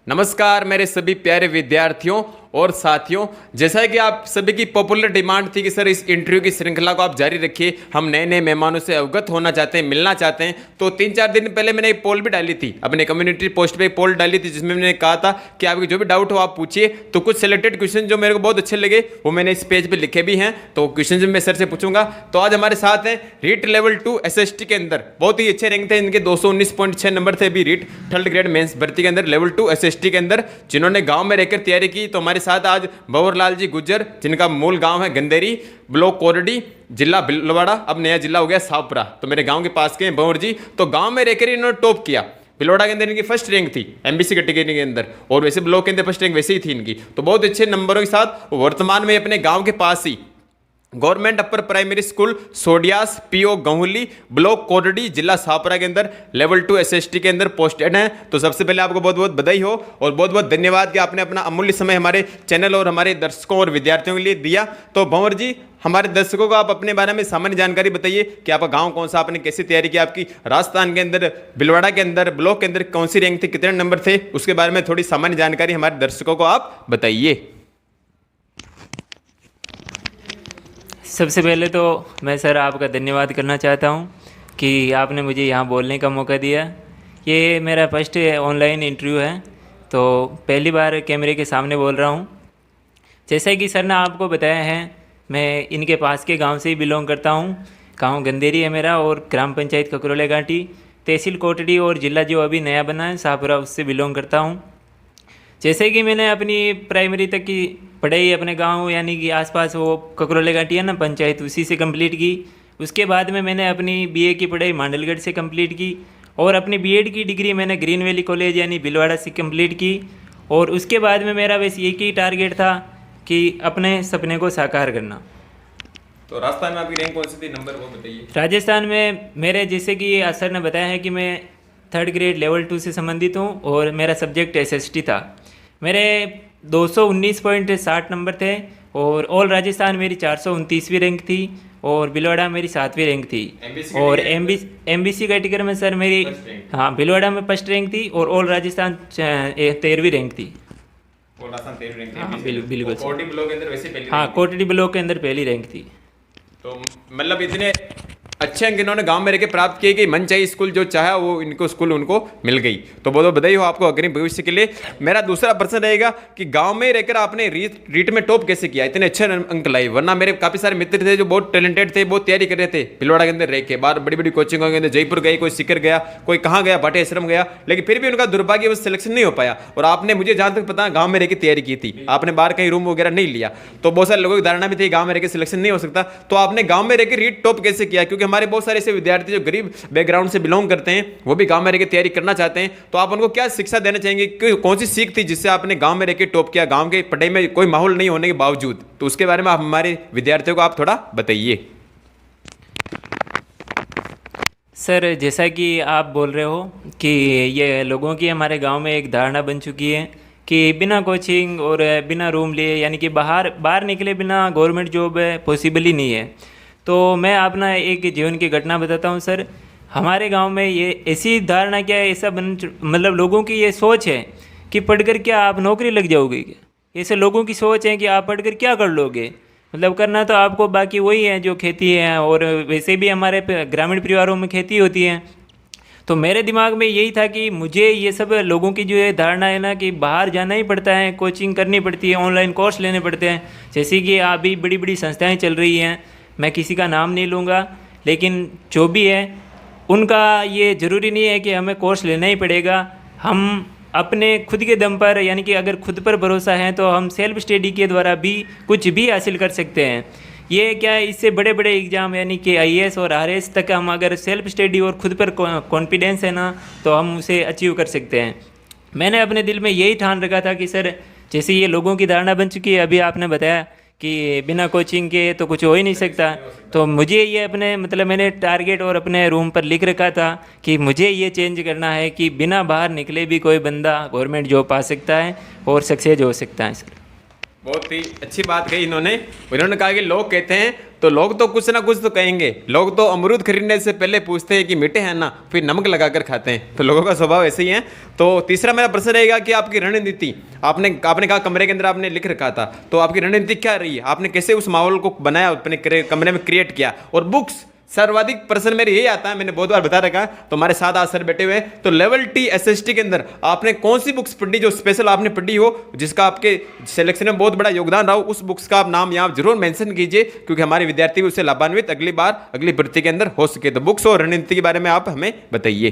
नमस्कार मेरे सभी प्यारे विद्यार्थियों और साथियों। जैसा कि आप सभी की पॉपुलर डिमांड थी कि सर इस इंटरव्यू की श्रृंखला को आप जारी रखिए, हम नए नए मेहमानों से अवगत होना चाहते हैं, मिलना चाहते हैं। तो 3-4 दिन पहले मैंने एक पोल भी डाली थी, अपने कम्युनिटी पोस्ट पे एक पोल डाली थी जिसमें मैंने कहा था कि आपके जो भी डाउट हो आप पूछिए। तो कुछ सिलेक्टेड क्वेश्चन जो मेरे को बहुत अच्छे लगे वो मैंने इस पेज पर लिखे भी हैं, तो क्वेश्चन मैं सर से पूछूंगा। तो आज हमारे साथ हैं रीट लेवल 2 SST के अंदर बहुत ही अच्छे रैंक थे इनके, 219.6 नंबर थे अभी रीट थर्ड ग्रेड मेंस भर्ती के अंदर लेवल 2 SST के अंदर, जिन्होंने गांव में रहकर तैयारी की। तो हमारे साथ आज भंवरलाल जी गुज्जर, जिनका मूल गांव है गंदेरी, ब्लॉक कोरडी, जिला भीलवाड़ा, अब नया जिला हो गया शाहपुरा। तो मेरे गांव के पास के हैं भंवर जी। तो गांव में रहकर इन्होंने टॉप किया। भीलवाड़ा के अंदर इनकी फर्स्ट रैंक थी MBC कैटेगरी के अंदर, और वैसे ब्लॉक के अंदर फर्स्ट रैंक वैसे ही थी इनकी। तो बहुत अच्छे नंबरों के साथ वर्तमान में अपने गाँव के पास ही government upper primary school Sodias PO Gahuli, block Kordi, जिला शाहपुरा के अंदर लेवल 2 SST के अंदर पोस्टेड हैं। तो सबसे पहले आपको बहुत बहुत बधाई हो और बहुत बहुत धन्यवाद कि आपने अपना अमूल्य समय हमारे चैनल और हमारे दर्शकों और विद्यार्थियों के लिए दिया। तो भंवर जी, हमारे दर्शकों को आप अपने बारे में सामान्य जानकारी बताइए कि आपका गांव कौन सा, आपने कैसी तैयारी की, आपकी राजस्थान के अंदर भीलवाड़ा के अंदर ब्लॉक के अंदर कौन सी रैंक थी, कितने नंबर थे, उसके बारे में थोड़ी सामान्य जानकारी हमारे दर्शकों को आप बताइए। सबसे पहले तो मैं सर आपका धन्यवाद करना चाहता हूं कि आपने मुझे यहाँ बोलने का मौका दिया। ये मेरा फर्स्ट ऑनलाइन इंटरव्यू है, तो पहली बार कैमरे के सामने बोल रहा हूँ। जैसा कि सर ने आपको बताया है, मैं इनके पास के गांव से ही बिलोंग करता हूँ। गांव गंदेरी है मेरा और ग्राम पंचायत ककरोले घाटी, तहसील कोटड़ी और जिला जो अभी नया बना है शाहपुरा, उससे बिलोंग करता हूँ। जैसे कि मैंने अपनी प्राइमरी तक की पढ़ाई अपने गांव यानी कि आसपास वो ककरोले घाटी है ना पंचायत, उसी से कंप्लीट की। उसके बाद में मैंने अपनी BA की पढ़ाई मांडलगढ़ से कंप्लीट की और अपनी B.Ed की डिग्री मैंने ग्रीन वैली कॉलेज यानी भीलवाड़ा से कंप्लीट की। और उसके बाद में मेरा बस एक ही टारगेट था कि अपने सपने को साकार करना। तो राजस्थान में आपकी रैंक कौन सी थी, नंबर वो बताइए। राजस्थान में मेरे, जैसे कि सर ने बताया है कि मैं थर्ड ग्रेड लेवल 2 से संबंधित हूँ और मेरा सब्जेक्ट SST था। मेरे 219.60 नंबर थे और ऑल राजस्थान मेरी 429वीं रैंक थी और भीलवाड़ा मेरी 7वीं रैंक थी। और MBC कैटेगरी में सर मेरी, हाँ, भीलवाड़ा में फर्स्ट रैंक थी और ऑल राजस्थान 13वीं रैंक थी। हाँ बिल्कुल, कोटड़ी ब्लॉक के अंदर पहली रैंक थी। तो मतलब इतने अच्छे अंक इन्होंने गांव में रह के प्राप्त किए कि मनचाही स्कूल जो चाहा वो इनको स्कूल उनको मिल गई। तो बहुत बहुत बधाई हो आपको अग्रिम भविष्य के लिए। मेरा दूसरा प्रश्न रहेगा कि गांव में रहकर आपने रीट में टॉप कैसे किया, इतने अच्छे अंक लाए? वरना मेरे काफी सारे मित्र थे जो बहुत टैलेंटेड थे, बहुत तैयारी कर रहे थे भीलवाड़ा के अंदर रह के, बाहर बड़ी बड़ी कोचिंगों के अंदर जयपुर गए, कोई सीकर गया, कोई कहाँ गया, भाटे आश्रम गया, लेकिन फिर भी उनका दुर्भाग्यवश सिलेक्शन नहीं हो पाया। और आपने, मुझे जहां तक पता, गाँव में रह के तैयारी की थी, आपने बाहर कहीं रूम वगैरह नहीं लिया। तो बहुत सारे लोगों की धारणा भी थी गाँव में रह के सिलेक्शन नहीं हो सकता। तो आपने गाँव में रह के रीट टॉप कैसे किया? क्योंकि हमारे बहुत सारे ऐसे विद्यार्थी जो गरीब बैकग्राउंड से बिलोंग करते हैं वो भी गांव में रहकर तैयारी करना चाहते हैं। तो आप उनको क्या शिक्षा देना चाहेंगे कि कौन सी सीख थी जिससे आपने गांव में रहकर टॉप किया, गांव के पढ़ाई में कोई माहौल नहीं होने के बावजूद? तो उसके बारे में आप हमारे विद्यार्थियों को आप थोड़ा बताइए। सर, जैसा कि आप बोल रहे हो कि ये लोगों की हमारे गांव में एक धारणा बन चुकी है कि बिना कोचिंग और बिना रूम लिए यानी कि बाहर निकले बिना गवर्नमेंट जॉब पॉसिबल ही नहीं है। तो मैं अपना एक जीवन की घटना बताता हूँ सर। हमारे गांव में ये ऐसी धारणा क्या है, ऐसा मतलब लोगों की ये सोच है कि पढ़कर क्या आप नौकरी लग जाओगे क्या? ऐसे लोगों की सोच है कि आप पढ़कर क्या कर लोगे, मतलब करना तो आपको बाकी वही है जो खेती है, और वैसे भी हमारे ग्रामीण परिवारों में खेती होती है। तो मेरे दिमाग में यही था कि मुझे ये सब लोगों की जो है धारणा है ना कि बाहर जाना ही पड़ता है, कोचिंग करनी पड़ती है, ऑनलाइन कोर्स लेने पड़ते हैं। जैसे कि अभी बड़ी बड़ी संस्थाएं चल रही हैं, मैं किसी का नाम नहीं लूँगा, लेकिन जो भी है उनका ये ज़रूरी नहीं है कि हमें कोर्स लेना ही पड़ेगा। हम अपने खुद के दम पर, यानी कि अगर खुद पर भरोसा है तो हम सेल्फ स्टडी के द्वारा भी कुछ भी हासिल कर सकते हैं। ये क्या है, इससे बड़े बड़े एग्ज़ाम यानी कि IAS और RS तक हम अगर सेल्फ स्टडी और खुद पर कॉन्फिडेंस है ना तो हम उसे अचीव कर सकते हैं। मैंने अपने दिल में यही ठान रखा था कि सर, जैसे ये लोगों की धारणा बन चुकी है, अभी आपने बताया कि बिना कोचिंग के तो कुछ हो ही नहीं सकता, तो मुझे ये अपने, मतलब मैंने टारगेट और अपने रूम पर लिख रखा था कि मुझे ये चेंज करना है कि बिना बाहर निकले भी कोई बंदा गवर्नमेंट जॉब पा सकता है और सक्सेस हो सकता है सर। बहुत ही अच्छी बात कही इन्होंने कहा कि लोग कहते हैं तो लोग तो कुछ ना कुछ तो कहेंगे। लोग तो अमरूद खरीदने से पहले पूछते हैं कि मीठे हैं ना, फिर नमक लगाकर खाते हैं। तो लोगों का स्वभाव ऐसे ही है। तो तीसरा मेरा प्रश्न रहेगा कि आपकी रणनीति, आपने कहा कमरे के अंदर आपने लिख रखा था, तो आपकी रणनीति क्या रही है? आपने कैसे उस माहौल को बनाया, अपने कमरे में क्रिएट किया? और बुक्स, सर्वाधिक प्रश्न मेरे यही आता है, मैंने बहुत बार बता रखा है। तो हमारे साथ आज सर बैठे हुए हैं, तो लेवल टी एसएसटी के अंदर आपने कौन सी बुक्स पढ़ी जो स्पेशल आपने पढ़ी हो, जिसका आपके सिलेक्शन में बहुत बड़ा योगदान रहा हो? उस बुक्स का आप नाम यहाँ जरूर मेंशन कीजिए, क्योंकि हमारे विद्यार्थी भी उससे लाभान्वित अगली बार अगली भर्ती के अंदर हो सके। तो बुक्स और रणनीति के बारे में आप हमें बताइए।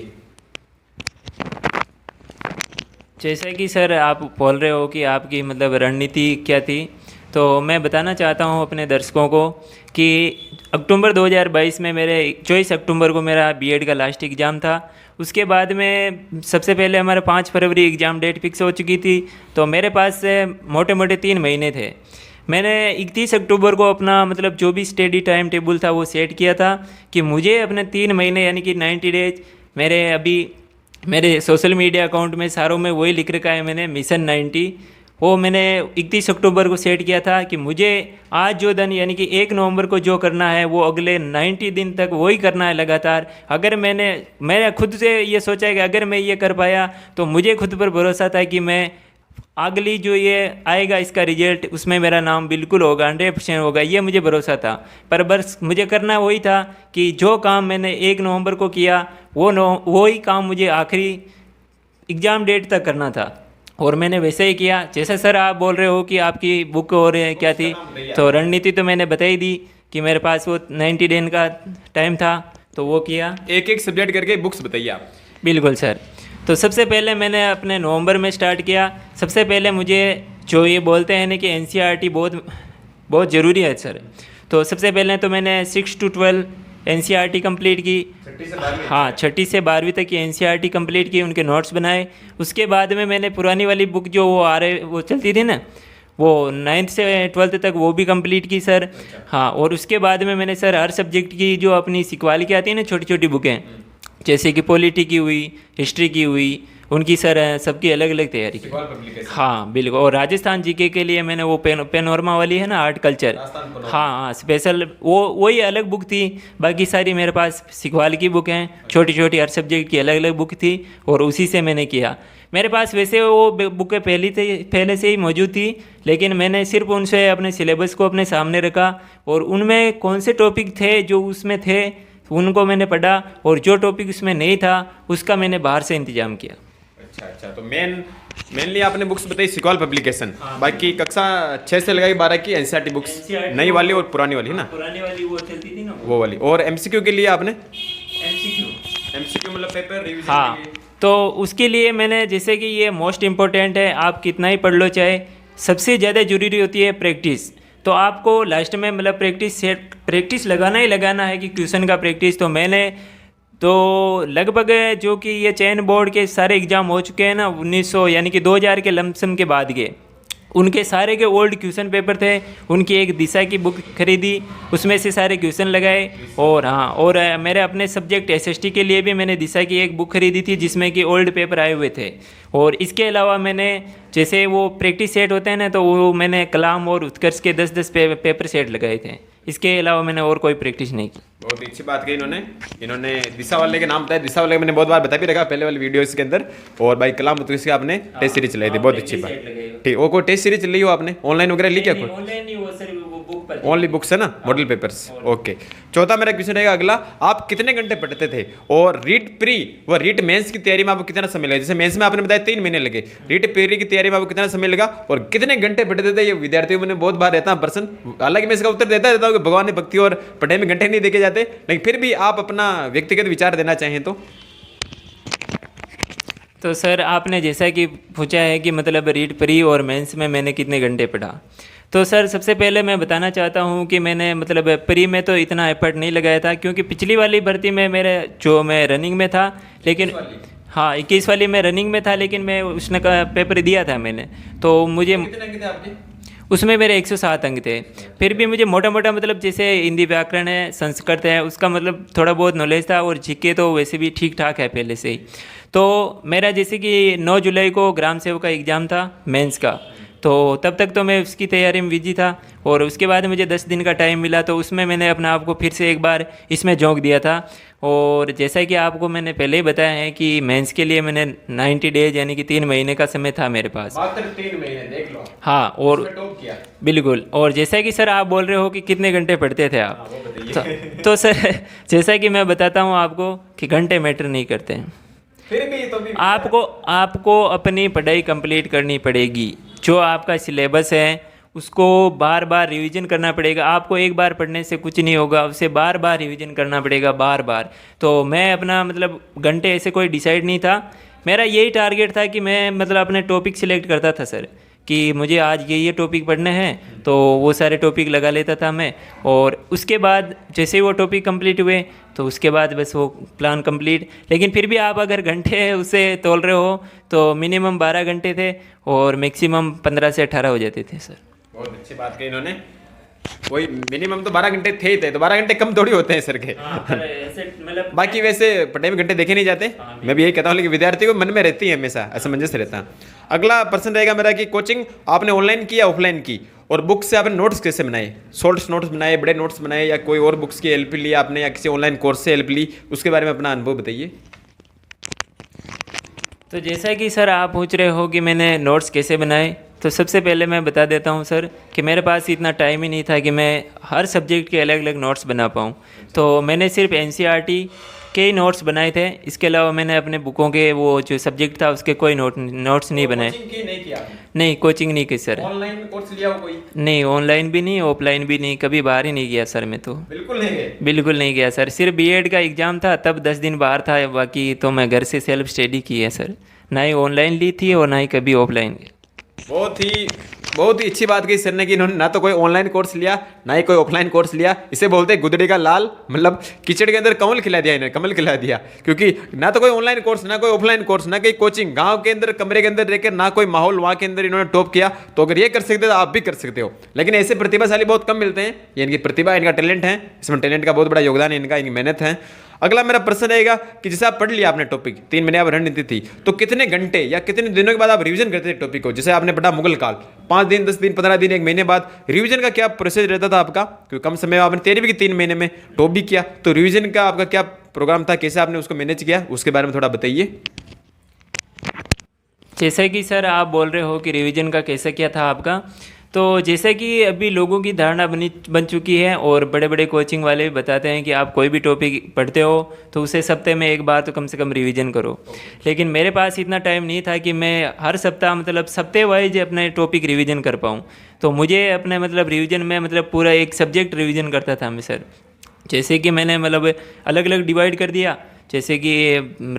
जैसा कि सर आप बोल रहे हो कि आपकी मतलब रणनीति क्या थी, तो मैं बताना चाहता हूँ अपने दर्शकों को कि अक्टूबर 2022 में मेरे 24 अक्टूबर को मेरा बीएड का लास्ट एग्ज़ाम था। उसके बाद में सबसे पहले हमारे 5 फरवरी एग्ज़ाम डेट फिक्स हो चुकी थी, तो मेरे पास मोटे मोटे 3 महीने थे। मैंने 31 अक्टूबर को अपना मतलब जो भी स्टडी टाइम टेबल था वो सेट किया था कि मुझे अपने 3 महीने यानी कि 90 डेज, मेरे सोशल मीडिया अकाउंट में सारों में वही लिख रखा है मैंने, मिशन 90। वो मैंने 31 अक्टूबर को सेट किया था कि मुझे आज जो दिन यानी कि 1 नवंबर को जो करना है वो अगले 90 दिन तक वही करना है लगातार। अगर मैंने खुद से ये सोचा है कि अगर मैं ये कर पाया तो मुझे खुद पर भरोसा था कि मैं अगली जो ये आएगा इसका रिजल्ट उसमें मेरा नाम बिल्कुल होगा, 100% होगा, ये मुझे भरोसा था। पर बस मुझे करना वही था कि जो काम मैंने 1 नवंबर को किया वही काम मुझे आखिरी एग्ज़ाम डेट तक करना था, और मैंने वैसे ही किया। जैसे सर आप बोल रहे हो कि आपकी बुक और क्या थी, तो रणनीति तो मैंने बता ही दी कि मेरे पास वो 90 दिन का टाइम था, तो वो किया। एक एक सब्जेक्ट करके बुक्स बताइए आप। बिल्कुल सर। तो सबसे पहले मैंने अपने नवंबर में स्टार्ट किया। सबसे पहले मुझे जो ये बोलते हैं ना कि एनसीईआरटी बहुत ज़रूरी है सर, तो सबसे पहले तो मैंने 6 to 12 एनसीईआरटी कंप्लीट की। हाँ, 6ठी से 12वीं तक की एनसीईआरटी कंप्लीट की, उनके नोट्स बनाए। उसके बाद में मैंने पुरानी वाली बुक जो वो चलती थी ना, वो 9th से 12th तक वो भी कंप्लीट की सर। हाँ, और उसके बाद में मैंने सर हर सब्जेक्ट की जो अपनी सिक्वाल की आती है ना छोटी छोटी बुकें, जैसे कि पॉलिटी की हुई, हिस्ट्री की हुई, उनकी सर सबकी अलग अलग तैयारी की। हाँ बिल्कुल। और राजस्थान जीके के लिए मैंने वो पेनोरमा वाली है ना, आर्ट कल्चर, हाँ स्पेशल वही अलग बुक थी। बाकी सारी मेरे पास सिखवाल की बुक हैं, छोटी छोटी हर सब्जेक्ट की अलग अलग बुक थी, और उसी से मैंने किया। मेरे पास वैसे वो बुकें पहले से ही मौजूद थी, लेकिन मैंने सिर्फ उनसे अपने सिलेबस को अपने सामने रखा, और उनमें कौन से टॉपिक थे जो उसमें थे उनको मैंने पढ़ा, और जो टॉपिक उसमें नहीं था उसका मैंने बाहर से इंतजाम किया। अच्छा, तो मेनली आपने बुक्स बताई सिक्वाल पब्लिकेशन। हाँ, बाकी कक्षा 6 से लगाई 12 की एनसीईआरटी बुक्स, नई वाली और पुरानी वाली ना, पुरानी वाली वो चलती थी ना, वो वाली। और एमसीक्यू के लिए आपने एमसीक्यू मतलब पेपर रिवीजन। हाँ, तो उसके लिए मैंने, जैसे कि ये मोस्ट इम्पोर्टेंट है, आप कितना ही पढ़ लो चाहे, सबसे ज़्यादा जरूरी होती है प्रैक्टिस। तो आपको लास्ट में मतलब प्रैक्टिस लगाना ही लगाना है कि ट्यूशन का प्रैक्टिस। तो मैंने तो लगभग जो कि ये चयन बोर्ड के सारे एग्ज़ाम हो चुके हैं ना 1900 यानी कि 2000 के लमसम के बाद के, उनके सारे के ओल्ड क्वेश्चन पेपर थे, उनकी एक दिशा की बुक खरीदी, उसमें से सारे क्वेश्चन लगाए। और हाँ, और मेरे अपने सब्जेक्ट एसएसटी के लिए भी मैंने दिशा की एक बुक खरीदी थी जिसमें कि ओल्ड पेपर आए हुए थे। और इसके अलावा मैंने जैसे वो प्रैक्टिस सेट होते हैं ना, तो वो मैंने कलाम और उत्कर्ष के 10-10 पेपर सेट लगाए थे। इसके अलावा मैंने और कोई प्रैक्टिस नहीं की। बहुत ही अच्छी बात कही इन्होंने दिशा वाले के नाम बताया। दिशा वाले मैंने बहुत बार बता भी रखा पहले वाले वीडियोस के अंदर। और भाई कलाम उत्कर्ष की आपने टेस्ट सीरीज चलाई थी, बहुत अच्छी बात। ठीक, वो कोई टेस्ट सीरीज चली हो आपने, ऑनलाइन वगैरह ली क्या? ओनली बुक्स है ना, मॉडल पेपर्स। ओके, चौथा मेरा क्वेश्चन रहेगा अगला, आप कितने घंटे पढ़ते थे? और रीट प्री व रीट मेंस की तैयारी में आपको कितना समय लगा? जैसे मेंस में आपने बताया 3 महीने लगे, रीट प्री की तैयारी में आपको कितना समय लगा और कितने घंटे पढ़ते थे? ये विद्यार्थियों में बहुत बार रहता है प्रश्न। हालांकि मैं इसका उत्तर देता रहता हूँ कि भगवान ने भक्ति और पढ़ाई में घंटे नहीं देखे जाते, लेकिन फिर भी आप अपना व्यक्तिगत विचार देना चाहें तो सर आपने जैसा कि पूछा है कि मतलब रीट प्री और मेंस में मैंने कितने घंटे पढ़ा, तो सर सबसे पहले मैं बताना चाहता हूं कि मैंने मतलब प्री में तो इतना एफर्ट नहीं लगाया था, क्योंकि पिछली वाली भर्ती में मैं रनिंग में था, लेकिन हाँ 21 वाली में रनिंग में था, लेकिन मैं उसने का पेपर दिया था मैंने, तो मुझे उसमें मेरे 107 अंक थे। फिर भी मुझे मोटा मोटा मतलब जैसे हिंदी व्याकरण है, संस्कृत है, उसका मतलब थोड़ा बहुत नॉलेज था, और जीके तो वैसे भी ठीक ठाक है पहले से ही। तो मेरा जैसे कि 9 जुलाई को ग्राम सेवक का एग्ज़ाम था मेंस का, तो तब तक तो मैं उसकी तैयारी में बिजी था, और उसके बाद मुझे 10 दिन का टाइम मिला, तो उसमें मैंने अपने आप को फिर से एक बार इसमें झोंक दिया था। और जैसा कि आपको मैंने पहले ही बताया है कि मेंस के लिए मैंने 90 डेज यानी कि 3 महीने का समय था मेरे पास। मात्र 3 महीने, देख लो। हाँ, और उसमें टॉप किया। बिल्कुल। और जैसा कि सर आप बोल रहे हो कि कितने घंटे पढ़ते थे आप, वो बताइए। तो सर जैसा कि मैं बताता हूँ आपको कि घंटे मैटर नहीं करते हैं। फिर भी तो भी आपको अपनी पढ़ाई कंप्लीट करनी पड़ेगी। जो आपका सिलेबस है उसको बार बार रिवीजन करना पड़ेगा। आपको एक बार पढ़ने से कुछ नहीं होगा, उसे बार बार रिवीजन करना पड़ेगा, बार बार। तो मैं अपना मतलब घंटे ऐसे कोई डिसाइड नहीं था, मेरा यही टारगेट था कि मैं मतलब अपने टॉपिक सिलेक्ट करता था सर, कि मुझे आज ये टॉपिक पढ़ने हैं, तो वो सारे टॉपिक लगा लेता था मैं। और उसके बाद जैसे ही वो टॉपिक कंप्लीट हुए तो उसके बाद बस वो प्लान कंप्लीट। लेकिन फिर भी आप अगर घंटे उसे तोल रहे हो तो मिनिमम 12 घंटे थे और मैक्सिमम 15 से 18 हो जाते थे सर। बहुत अच्छी बात कही इन्होंने। वही मिनिमम तो 12 घंटे थे ही थे, तो 12 घंटे कम थोड़ी होते हैं सर के। मतलब बाकी वैसे पढ़ाई में घंटे देखे नहीं जाते, मैं भी यही कहता हूँ, लेकिन विद्यार्थी को मन में रहती है हमेशा, असमंजस रहता है। अगला प्रश्न रहेगा मेरा कि कोचिंग आपने ऑनलाइन की या ऑफलाइन की, और बुक से आपने नोट्स कैसे बनाए, शॉर्ट्स नोट्स बनाए, बड़े नोट्स बनाए, या कोई और बुक्स की हेल्प ली आपने, या किसी ऑनलाइन कोर्स से हेल्प ली, उसके बारे में अपना अनुभव बताइए। तो जैसा कि सर आप पूछ रहे हो कि मैंने नोट्स कैसे बनाए, तो सबसे पहले मैं बता देता हूं सर कि मेरे पास इतना टाइम ही नहीं था कि मैं हर सब्जेक्ट के अलग अलग नोट्स बना पाऊं। तो मैंने सिर्फ एनसीईआरटी के ही नोट्स बनाए थे, इसके अलावा मैंने अपने बुकों के वो जो सब्जेक्ट था उसके कोई नोट्स नहीं बनाए। नहीं किया? नहीं, कोचिंग नहीं की सर। ऑनलाइन कोर्स लिया हो कोई? नहीं, ऑनलाइन भी नहीं, ऑफलाइन भी नहीं, कभी बाहर ही नहीं गया सर मैं तो। बिल्कुल नहीं गए? बिल्कुल नहीं गया सर। सिर्फ बीएड का एग्ज़ाम था तब 10 दिन बाहर था, बाकी तो मैं घर से सेल्फ स्टडी की है सर, ना ही ऑनलाइन ली थी और ना ही कभी ऑफलाइन। बहुत ही अच्छी बात कही सर ने कि इन्होंने ना तो कोई ऑनलाइन कोर्स लिया, ना ही कोई ऑफलाइन कोर्स लिया। इसे बोलते हैं गुदड़ी का लाल, मतलब कीचड़ के अंदर कमल खिला दिया इन्होंने, कमल खिला दिया। क्योंकि ना तो कोई ऑनलाइन कोर्स, ना कोई ऑफलाइन कोर्स, ना कोई कोचिंग, गांव के अंदर कमरे के अंदर रहकर ना कोई माहौल वहाँ के अंदर इन्होंने टॉप किया। तो अगर ये कर सकते तो आप भी कर सकते हो, लेकिन ऐसे प्रतिभाशाली बहुत कम मिलते हैं। ये इनकी प्रतिभा, इनका टैलेंट है, इसमें टैलेंट का बहुत बड़ा योगदान है इनका, इनकी मेहनत है। अगला मेरा प्रश्न रहेगा कि जैसे आप पढ़ लिया आपने टॉपिक, 3 महीने आप रणनीति थी, तो कितने घंटे या कितने दिनों के बाद आप रिवीजन करते थे टॉपिक को? जैसे आपने पढ़ा मुगल काल, 5 दिन, 10 दिन, 15 दिन, 1 महीने बाद रिवीजन का क्या प्रोसेस रहता था आपका? क्योंकि कम समय में आपने 13वीं की 3 महीने में टॉप भी किया, तो रिवीजन का आपका क्या प्रोग्राम था, कैसे आपने उसको मैनेज किया, उसके बारे में थोड़ा बताइए। जैसा कि सर आप बोल रहे हो कि रिवीजन का कैसा क्या था आपका, तो जैसे कि अभी लोगों की धारणा बन चुकी है, और बड़े बड़े कोचिंग वाले भी बताते हैं कि आप कोई भी टॉपिक पढ़ते हो तो उसे सप्ताह में एक बार तो कम से कम रिवीजन करो। लेकिन मेरे पास इतना टाइम नहीं था कि मैं हर सप्ताह मतलब सप्ताह वाइज अपने टॉपिक रिवीजन कर पाऊँ। तो मुझे अपने मतलब रिवीजन में मतलब पूरा एक सब्जेक्ट रिवीजन करता था मैं सर। जैसे कि मैंने मतलब अलग अलग डिवाइड कर दिया, जैसे कि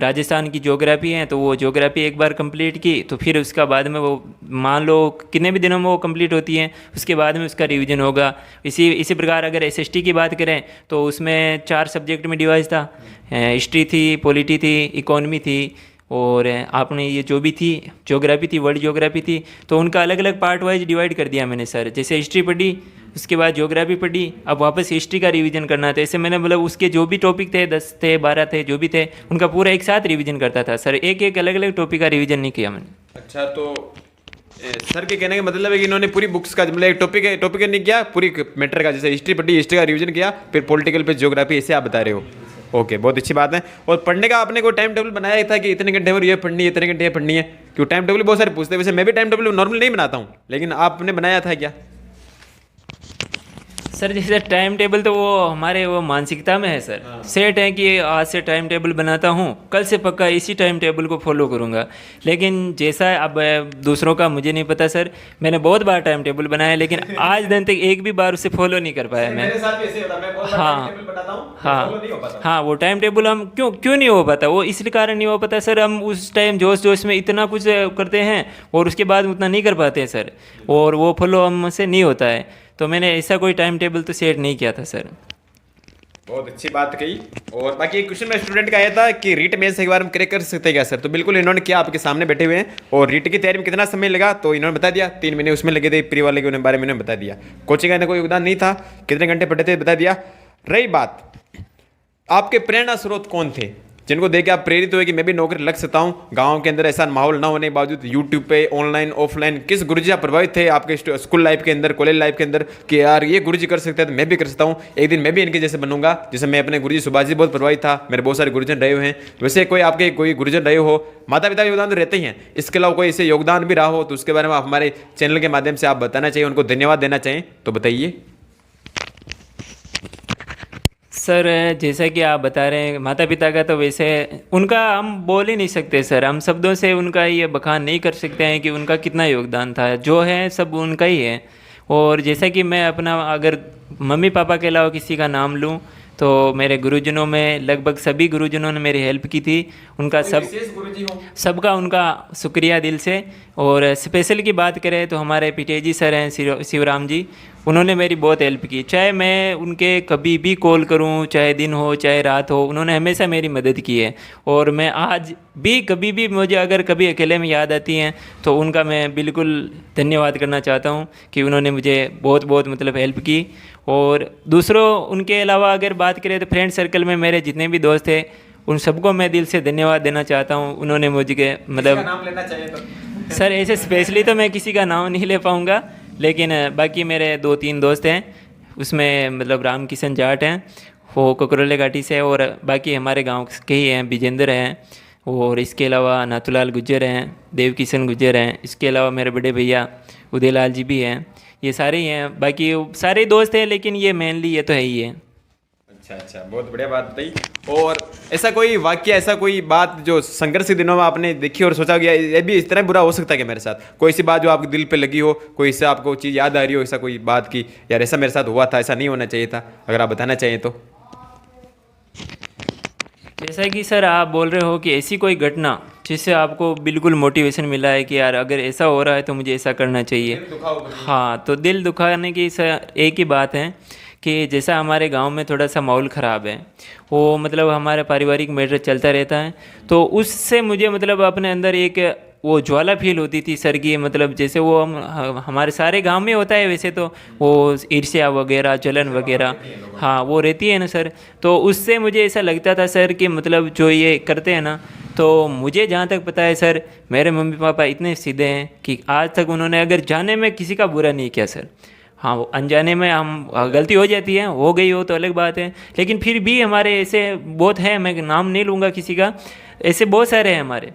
राजस्थान की ज्योग्राफी है तो वो ज्योग्राफी एक बार कंप्लीट की, तो फिर उसका बाद में वो मान लो कितने भी दिनों में वो कंप्लीट होती है, उसके बाद में उसका रिवीजन होगा। इसी प्रकार अगर एसएसटी की बात करें तो उसमें 4 सब्जेक्ट में डिवाइड था, हिस्ट्री थी, पॉलिटी थी, इकोनॉमी थी, और आपने ये जो भी थी ज्योग्राफी थी, वर्ल्ड ज्योग्राफी थी, तो उनका अलग अलग पार्ट वाइज डिवाइड कर दिया मैंने सर। जैसे हिस्ट्री पढ़ी, उसके बाद ज्योग्राफी पढ़ी, अब वापस हिस्ट्री का रिवीजन करना था। ऐसे मैंने मतलब उसके जो भी टॉपिक थे 10 थे 12 थे जो भी थे उनका पूरा एक साथ रिवीजन करता था सर, एक एक अलग अलग टॉपिक का रिवीजन नहीं किया मैंने। अच्छा, तो सर के कहने का मतलब है कि इन्होंने पूरी बुक्स का मतलब एक टॉपिक नहीं किया, पूरी मैटर का, जैसे हिस्ट्री पढ़ी, हिस्ट्री का रिवीजन किया, फिर पॉलिटिकल पे ज्योग्राफी, ऐसे आप बता रहे हो। ओके, बहुत अच्छी बात है। और पढ़ने का आपने कोई टाइम टेबल बनाया था कि इतने घंटे और ये पढ़नी है, इतने घंटे ये पढ़नी है? क्यों टाइम टेबल बहुत सारे पूछते हैं, वैसे मैं भी टाइम टेबल नॉर्मल नहीं बनाता हूँ, लेकिन आपने बनाया था क्या? सर जैसे टाइम टेबल तो वो हमारे वो मानसिकता में है सर, सेट है कि आज से टाइम टेबल बनाता हूँ, कल से पक्का इसी टाइम टेबल को फॉलो करूँगा। लेकिन जैसा अब दूसरों का मुझे नहीं पता सर, मैंने बहुत बार टाइम टेबल बनाया लेकिन आज दिन तक एक भी बार उसे फॉलो नहीं कर पाया मैं। मेरे साथ भी ऐसे होता है, मैं बहुत बार टाइम टेबल बनाता हूँ, फॉलो नहीं हो पाता। हाँ, वो टाइम टेबल हम क्यों नहीं हो पाता, वो इसलिए कारण नहीं हो पाता सर, हम उस टाइम जोश में इतना कुछ करते हैं और उसके बाद उतना नहीं कर पाते हैं सर, और वो फॉलो हमसे नहीं होता है। तो मैंने ऐसा कोई टाइम टेबल तो सेट नहीं किया था सर। बहुत अच्छी बात कही। और बाकी एक क्वेश्चन मेरे स्टूडेंट का आया था कि रीट मेंस एक बार हम क्रैक कर सकते हैं क्या सर? तो बिल्कुल इन्होंने किया, आपके सामने बैठे हुए हैं। और रीट की तैयारी में कितना समय लगा तो इन्होंने बता दिया, 3 महीने उसमें लगे थे, प्री वाले के बारे में इन्होंने बता दिया। कोचिंग का कोई योगदान नहीं था, कितने घंटे पढ़े थे बता दिया। रही बात आपके प्रेरणा स्रोत कौन थे, जिनको देख के आप प्रेरित हुए कि मैं भी नौकरी लग सकता हूँ। गाँव के अंदर ऐसा माहौल ना होने के बावजूद यूट्यूब पे ऑनलाइन ऑफलाइन किस गुरुजी आप प्रभावित थे आपके स्कूल लाइफ के अंदर, कॉलेज लाइफ के अंदर कि यार ये गुरुजी कर सकते हैं तो मैं भी कर सकता हूँ, एक दिन मैं भी इनके जैसे बनूंगा। जैसे मैं अपने गुरुजी सुभाष जी बहुत प्रभावित था, मेरे बहुत सारे गुरुजन रहे हुए हैं, वैसे कोई आपके कोई गुरुजन रहे हो, माता पिता का योगदान तो रहते ही हैं, इसके अलावा कोई ऐसे योगदान भी रहा हो तो उसके बारे में आप हमारे चैनल के माध्यम से आप बताना चाहिए, उनको धन्यवाद देना चाहिए तो बताइए। सर जैसा कि आप बता रहे हैं माता पिता का, तो वैसे उनका हम बोल ही नहीं सकते सर, हम शब्दों से उनका ये बखान नहीं कर सकते हैं कि उनका कितना योगदान था, जो है सब उनका ही है। और जैसा कि मैं अपना अगर मम्मी पापा के अलावा किसी का नाम लूँ तो मेरे गुरुजनों में लगभग सभी गुरुजनों ने मेरी हेल्प की थी, उनका सबका उनका शुक्रिया दिल से। और स्पेशल की बात करें तो हमारे पिटेजी सर हैं शिवराम जी, उन्होंने मेरी बहुत हेल्प की, चाहे मैं उनके कभी भी कॉल करूं, चाहे दिन हो चाहे रात हो, उन्होंने हमेशा मेरी मदद की है। और मैं आज भी कभी भी मुझे अगर कभी अकेले में याद आती हैं तो उनका मैं बिल्कुल धन्यवाद करना चाहता हूं कि उन्होंने मुझे बहुत बहुत मतलब हेल्प की। और दूसरों उनके अलावा अगर बात करें तो फ्रेंड सर्कल में मेरे जितने भी दोस्त थे उन सबको मैं दिल से धन्यवाद देना चाहता हूं, उन्होंने मुझे मतलब नाम लेना चाहिए तो सर ऐसे स्पेशली तो मैं किसी का नाम नहीं ले पाऊँगा, लेकिन बाकी मेरे 2-3 दोस्त हैं, उसमें मतलब राम किशन जाट हैं, वो ककरोले घाटी से, और बाकी हमारे गांव के ही हैं, विजेंद्र हैं, और इसके अलावा नाथूलाल गुज्जर हैं, देव किशन गुज्जर हैं, इसके अलावा मेरे बड़े भैया उदयलाल जी भी हैं, ये सारे ही हैं, बाकी सारे दोस्त हैं, लेकिन ये मेनली ये तो है ही है। अच्छा, बहुत बढ़िया बात बताई। और ऐसा कोई वाक्य, ऐसा कोई बात जो संघर्ष के दिनों में आपने देखी और सोचा गया ये भी इस तरह बुरा हो सकता है कि मेरे साथ, कोई सी बात जो आपके दिल पे लगी हो, कोई से आपको चीज़ याद आ रही हो, ऐसा कोई बात की यार ऐसा मेरे साथ हुआ था, ऐसा नहीं होना चाहिए था, अगर आप बताना चाहिए तो। जैसा कि सर आप बोल रहे हो कि ऐसी कोई घटना जिससे आपको बिल्कुल मोटिवेशन मिला है कि यार अगर ऐसा हो रहा है तो मुझे ऐसा करना चाहिए। हाँ, तो दिल दुखाने की सर एक ही बात है कि जैसा हमारे गांव में थोड़ा सा माहौल ख़राब है, वो मतलब हमारा पारिवारिक मैटर चलता रहता है, तो उससे मुझे मतलब अपने अंदर एक वो ज्वाला फील होती थी सर की, मतलब जैसे वो हम हमारे सारे गांव में होता है वैसे तो, वो ईर्ष्या वगैरह जलन वगैरह हाँ वो रहती है ना सर, तो उससे मुझे ऐसा लगता था सर कि मतलब जो ये करते हैं ना, तो मुझे जहाँ तक पता है सर मेरे मम्मी पापा इतने सीधे हैं कि आज तक उन्होंने अगर जाने में किसी का बुरा नहीं किया सर। हाँ, वो अनजाने में हम गलती हो जाती है, हो गई हो तो अलग बात है, लेकिन फिर भी हमारे ऐसे बहुत हैं, मैं नाम नहीं लूँगा किसी का, ऐसे बहुत सारे हैं हमारे।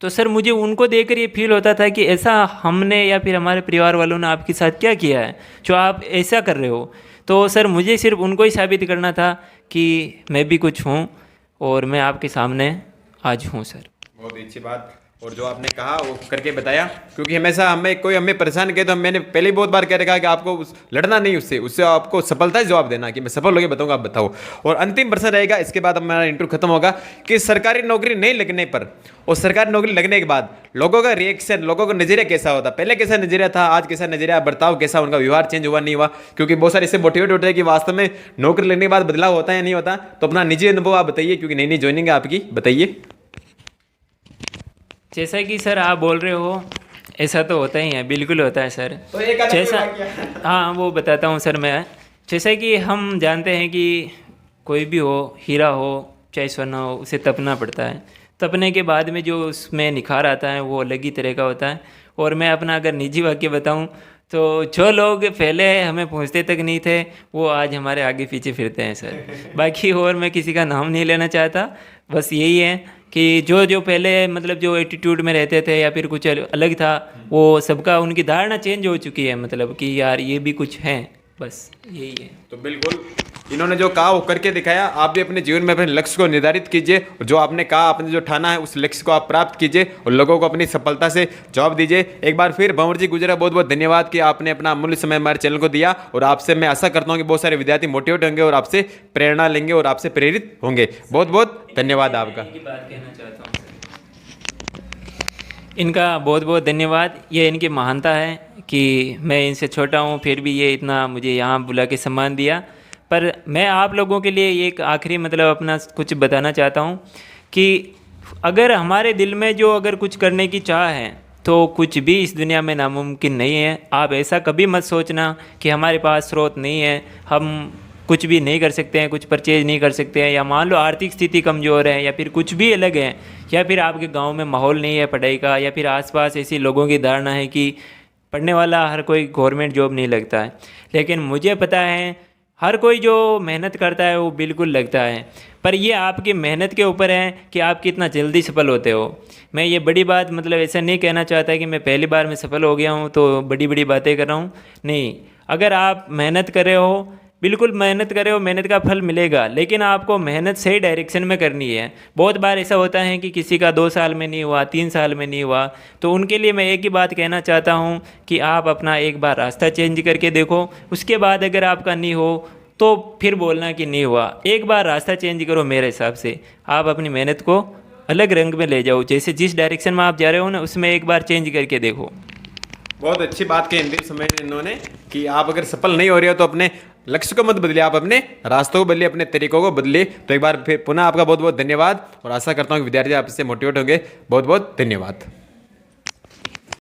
तो सर मुझे उनको देखकर ये फील होता था कि ऐसा हमने या फिर हमारे परिवार वालों ने आपके साथ क्या किया है जो आप ऐसा कर रहे हो। तो सर मुझे सिर्फ उनको ही साबित करना था कि मैं भी कुछ हूँ और मैं आपके सामने आज हूँ सर। बहुत अच्छी बात, और जो आपने कहा वो करके बताया, क्योंकि हमेशा हमें परेशान किया तो मैंने पहले ही बहुत बार कह रखा कि आपको लड़ना नहीं, उससे आपको सफलता से जवाब देना कि मैं सफल होकर बताऊंगा, आप बताओ। और अंतिम प्रश्न रहेगा, इसके बाद हमारा इंटरव्यू खत्म होगा, कि सरकारी नौकरी नहीं लगने पर और सरकारी नौकरी लगने के बाद लोगों का रिएक्शन, लोगों का नजरिया कैसा होता, पहले कैसा नजरिया था, आज कैसा नजरिया, बर्ताव कैसा, उनका व्यवहार चेंज हुआ नहीं हुआ, क्योंकि बहुत सारे इससे मोटिवेट होते हैं कि वास्तव में नौकरी लगने के बाद बदलाव होता है या नहीं होता। तो अपना निजी अनुभव आप बताइए, क्योंकि नई नई ज्वाइनिंग है आपकी, बताइए। जैसा कि सर आप बोल रहे हो ऐसा तो होता ही है, बिल्कुल होता है सर। तो एक जैसा हाँ वो बताता हूँ सर मैं। जैसा कि हम जानते हैं कि कोई भी हो, हीरा हो चाहे सोना हो, उसे तपना पड़ता है, तपने के बाद में जो उसमें निखार आता है वो अलग ही तरह का होता है। और मैं अपना अगर निजी वाक्य बताऊँ तो जो लोग पहले हमें पहुंचते तक नहीं थे वो आज हमारे आगे पीछे फिरते हैं सर। बाकी और मैं किसी का नाम नहीं लेना चाहता, बस यही है कि जो पहले मतलब जो एटीट्यूड में रहते थे या फिर कुछ अलग था, वो सबका उनकी धारणा चेंज हो चुकी है, मतलब कि यार ये भी कुछ है, बस यही है। तो बिल्कुल इन्होंने जो कहा वो करके दिखाया। आप भी अपने जीवन में अपने लक्ष्य को निर्धारित कीजिए और जो आपने कहा, आपने जो ठाना है उस लक्ष्य को आप प्राप्त कीजिए और लोगों को अपनी सफलता से जवाब दीजिए। एक बार फिर भंवर जी गुजरा, बहुत बहुत धन्यवाद कि आपने अपना अमूल्य समय हमारे चैनल को दिया, और आपसे मैं आशा करता हूँ कि बहुत सारे विद्यार्थी मोटिवेट होंगे और आपसे प्रेरणा लेंगे और आपसे प्रेरित होंगे। बहुत बहुत धन्यवाद आपका। बात कहना चाहता हूँ इनका बहुत बहुत धन्यवाद, ये इनकी महानता है कि मैं इनसे छोटा हूँ फिर भी ये इतना मुझे यहाँ बुला के सम्मान दिया। पर मैं आप लोगों के लिए एक आखिरी मतलब अपना कुछ बताना चाहता हूँ कि अगर हमारे दिल में जो अगर कुछ करने की चाह है तो कुछ भी इस दुनिया में नामुमकिन नहीं है। आप ऐसा कभी मत सोचना कि हमारे पास स्रोत नहीं है, हम कुछ भी नहीं कर सकते हैं, कुछ परचेज नहीं कर सकते हैं, या मान लो आर्थिक स्थिति कमज़ोर है, या फिर कुछ भी अलग है, या फिर आपके गांव में माहौल नहीं है पढ़ाई का, या फिर आसपास ऐसी लोगों की धारणा है कि पढ़ने वाला हर कोई गवर्नमेंट जॉब नहीं लगता है। लेकिन मुझे पता है हर कोई जो मेहनत करता है वो बिल्कुल लगता है, पर ये आपकी मेहनत के ऊपर है कि आप कितना जल्दी सफल होते हो। मैं ये बड़ी बात मतलब ऐसा नहीं कहना चाहता कि मैं पहली बार में सफल हो गया हूँ तो बड़ी बड़ी बातें कर रहा हूँ, नहीं। अगर आप मेहनत कर रहे हो, बिल्कुल मेहनत कर रहे हो, मेहनत का फल मिलेगा, लेकिन आपको मेहनत सही डायरेक्शन में करनी है। बहुत बार ऐसा होता है कि किसी का 2 साल में नहीं हुआ, 3 साल में नहीं हुआ, तो उनके लिए मैं एक ही बात कहना चाहता हूँ कि आप अपना एक बार रास्ता चेंज करके देखो, उसके बाद अगर आपका नहीं हो तो फिर बोलना कि नहीं हुआ। एक बार रास्ता चेंज करो, मेरे हिसाब से आप अपनी मेहनत को अलग रंग में ले जाओ, जैसे जिस डायरेक्शन में आप जा रहे हो ना उसमें एक बार चेंज करके देखो। बहुत अच्छी बात कही हिंदी समय इन्होंने कि आप अगर सफल नहीं हो रहे हो तो अपने लक्ष्य को मत बदलिए, आप अपने रास्तों को बदलिए, अपने तरीकों को बदलिए। तो एक बार फिर पुनः आपका बहुत बहुत धन्यवाद और आशा करता हूँ कि विद्यार्थी आपसे मोटिवेट होंगे। बहुत बहुत धन्यवाद।